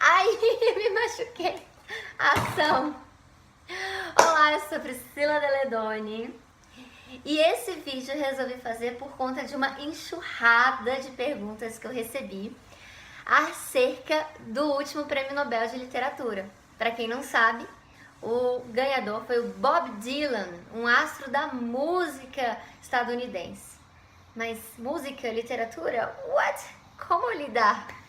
Ai, me machuquei. Ação. Olá, eu sou Priscila Deledoni. E esse vídeo eu resolvi fazer por conta de uma enxurrada de perguntas que eu recebi acerca do último Prêmio Nobel de Literatura. Para quem não sabe, o ganhador foi o Bob Dylan, um astro da música estadunidense. Mas música, literatura? What? Como lidar?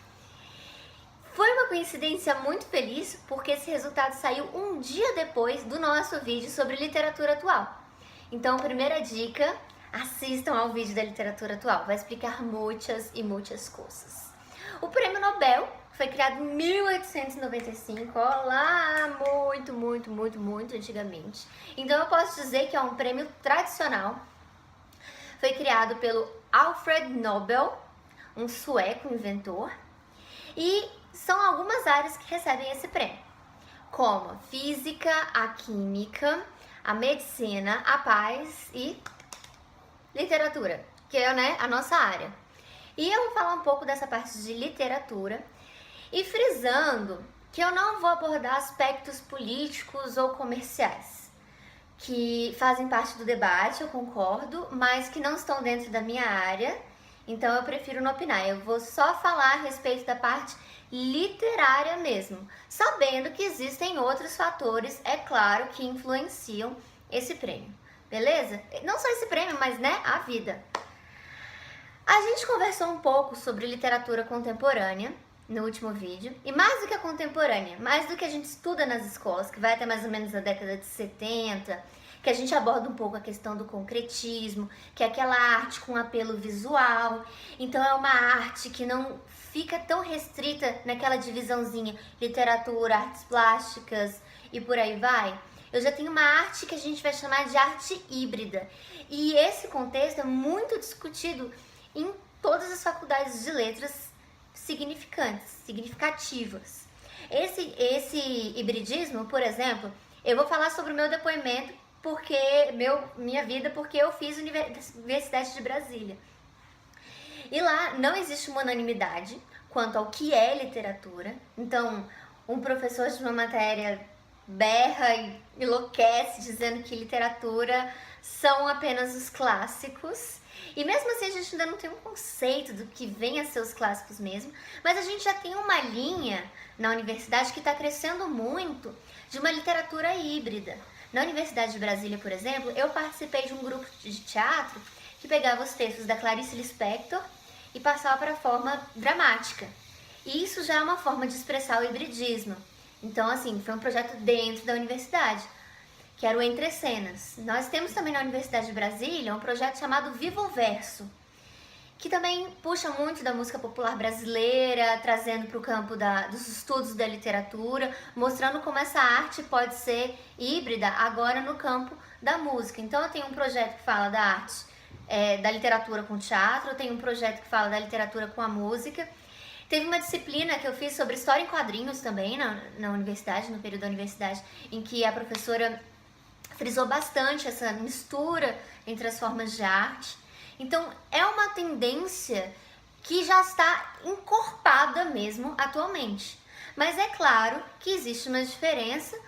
Foi uma coincidência muito feliz, porque esse resultado saiu um dia depois do nosso vídeo sobre literatura atual. Então, primeira dica, assistam ao vídeo da literatura atual, vai explicar muitas e muitas coisas. O Prêmio Nobel foi criado em 1895, ó lá, muito antigamente. Então eu posso dizer que é um prêmio tradicional. Foi criado pelo Alfred Nobel, um sueco inventor, e são algumas áreas que recebem esse prêmio, como a física, a química, a medicina, a paz e literatura, que é, né, a nossa área. E eu vou falar um pouco dessa parte de literatura e frisando que eu não vou abordar aspectos políticos ou comerciais, que fazem parte do debate, eu concordo, mas que não estão dentro da minha área, então eu prefiro não opinar. Eu vou só falar a respeito da parte literária mesmo, sabendo que existem outros fatores, é claro, que influenciam esse prêmio, beleza? Não só esse prêmio, mas, né, a vida. A gente conversou um pouco sobre literatura contemporânea no último vídeo, e mais do que a contemporânea, mais do que a gente estuda nas escolas, que vai até mais ou menos a década de 70, que a gente aborda um pouco a questão do concretismo, que é aquela arte com apelo visual. Então é uma arte que não fica tão restrita naquela divisãozinha literatura, artes plásticas e por aí vai. Eu já tenho uma arte que a gente vai chamar de arte híbrida. E esse contexto é muito discutido em todas as faculdades de letras significativas. Esse hibridismo, por exemplo, eu vou falar sobre o meu depoimento, minha vida, porque eu fiz Universidade de Brasília. E lá não existe uma unanimidade quanto ao que é literatura. Então, um professor de uma matéria berra e enlouquece dizendo que literatura são apenas os clássicos. E mesmo assim a gente ainda não tem um conceito do que vem a ser os clássicos mesmo, mas a gente já tem uma linha na universidade que está crescendo muito de uma literatura híbrida. Na Universidade de Brasília, por exemplo, eu participei de um grupo de teatro que pegava os textos da Clarice Lispector e passava para a forma dramática. E isso já é uma forma de expressar o hibridismo. Então, assim, foi um projeto dentro da universidade, que era o Entre Cenas. Nós temos também na Universidade de Brasília um projeto chamado Viva o Verso, que também puxa muito da música popular brasileira, trazendo para o campo dos estudos da literatura, mostrando como essa arte pode ser híbrida agora no campo da música. Então eu tenho um projeto que fala da arte, da literatura com teatro, eu tenho um projeto que fala da literatura com a música. Teve uma disciplina que eu fiz sobre história em quadrinhos também na universidade, no período da universidade, em que a professora frisou bastante essa mistura entre as formas de arte. Então, é uma tendência que já está encorpada mesmo atualmente. Mas é claro que existe uma diferença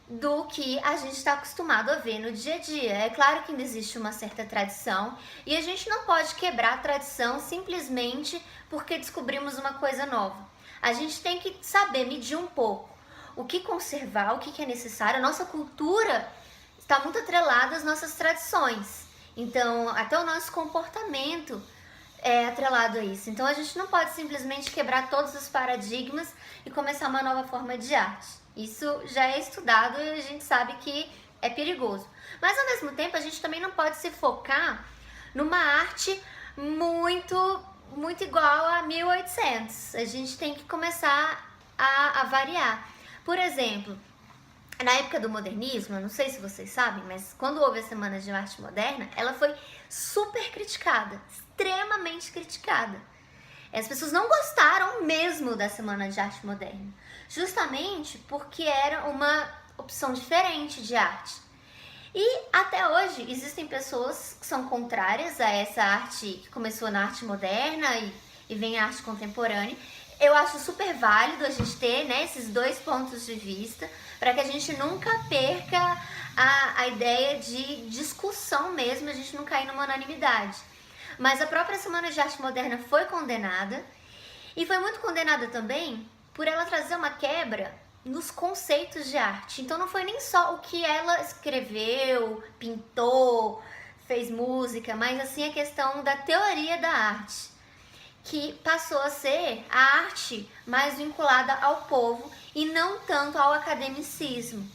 do que a gente está acostumado a ver no dia a dia. É claro que ainda existe uma certa tradição e a gente não pode quebrar a tradição simplesmente porque descobrimos uma coisa nova. A gente tem que saber medir um pouco o que conservar, o que é necessário. A nossa cultura está muito atrelada às nossas tradições. Então, até o nosso comportamento é atrelado a isso. Então, a gente não pode simplesmente quebrar todos os paradigmas e começar uma nova forma de arte. Isso já é estudado e a gente sabe que é perigoso. Mas, ao mesmo tempo, a gente também não pode se focar numa arte muito igual a 1800. A gente tem que começar a variar. Por exemplo, na época do modernismo, eu não sei se vocês sabem, mas quando houve a Semana de Arte Moderna, ela foi super criticada, extremamente criticada. As pessoas não gostaram mesmo da Semana de Arte Moderna, justamente porque era uma opção diferente de arte. E até hoje existem pessoas que são contrárias a essa arte que começou na arte moderna e vem a arte contemporânea. eu acho super válido a gente ter, né, esses dois pontos de vista, para que a gente nunca perca a ideia de discussão mesmo, a gente não cair numa unanimidade. Mas a própria Semana de Arte Moderna foi condenada, e foi muito condenada também por ela trazer uma quebra nos conceitos de arte. Então não foi nem só o que ela escreveu, pintou, fez música, mas assim a questão da teoria da arte, que passou a ser a arte mais vinculada ao povo e não tanto ao academicismo.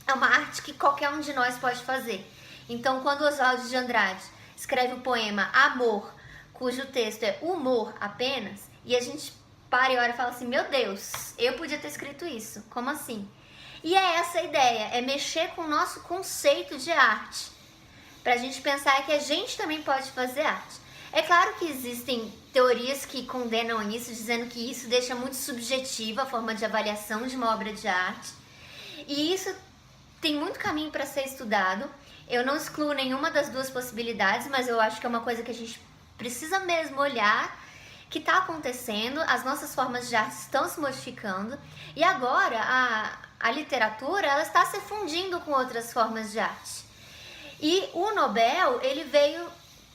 É uma arte que qualquer um de nós pode fazer. Então, quando Oswald de Andrade escreve o poema Amor, cujo texto é humor apenas, e a gente para e olha e fala assim, meu Deus, eu podia ter escrito isso, como assim? E é essa a ideia, é mexer com o nosso conceito de arte, pra gente pensar que a gente também pode fazer arte. É claro que existem teorias que condenam isso, dizendo que isso deixa muito subjetiva a forma de avaliação de uma obra de arte, e isso tem muito caminho para ser estudado. Eu não excluo nenhuma das duas possibilidades, mas eu acho que é uma coisa que a gente precisa mesmo olhar, que está acontecendo, as nossas formas de arte estão se modificando, e agora a literatura ela está se fundindo com outras formas de arte. E o Nobel, ele veio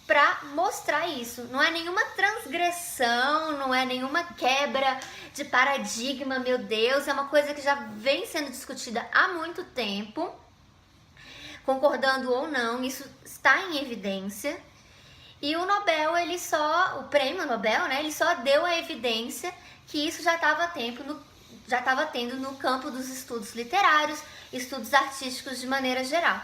para mostrar isso. Não é nenhuma transgressão, não é nenhuma quebra de paradigma, meu Deus, é uma coisa que já vem sendo discutida há muito tempo, concordando ou não, isso está em evidência. E o Nobel, o prêmio Nobel, né, ele só deu a evidência que isso já estava tendo no campo dos estudos literários, estudos artísticos de maneira geral.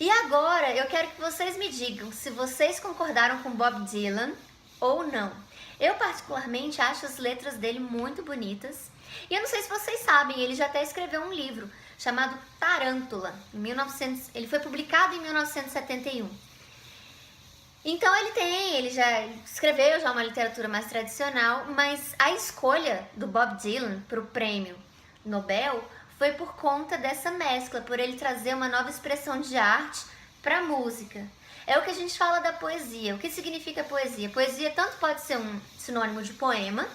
E agora eu quero que vocês me digam se vocês concordaram com Bob Dylan ou não. Eu particularmente acho as letras dele muito bonitas. E eu não sei se vocês sabem, ele já até escreveu um livro chamado Tarântula. Ele foi publicado em 1971. Então ele já escreveu uma literatura mais tradicional, mas a escolha do Bob Dylan para o prêmio Nobel foi por conta dessa mescla, por ele trazer uma nova expressão de arte para a música. É o que a gente fala da poesia. O que significa poesia? Poesia tanto pode ser um sinônimo de poema,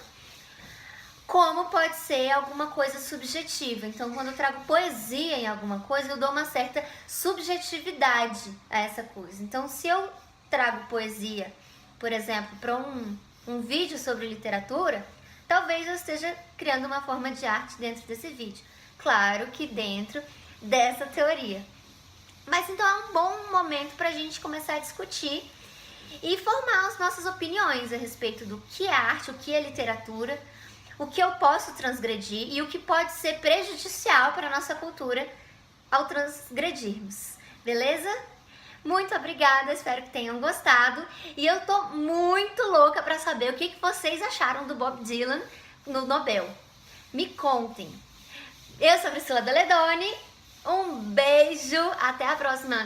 como pode ser alguma coisa subjetiva. Então, quando eu trago poesia em alguma coisa, eu dou uma certa subjetividade a essa coisa. Então, se eu trago poesia, por exemplo, para um vídeo sobre literatura, talvez eu esteja criando uma forma de arte dentro desse vídeo. Claro que dentro dessa teoria. Mas então é um bom momento para a gente começar a discutir e formar as nossas opiniões a respeito do que é arte, o que é literatura, o que eu posso transgredir e o que pode ser prejudicial para a nossa cultura ao transgredirmos. Beleza? Muito obrigada, espero que tenham gostado. E eu tô muito louca para saber o que vocês acharam do Bob Dylan no Nobel. Me contem. Eu sou a Priscila Daledoni. Um beijo, até a próxima.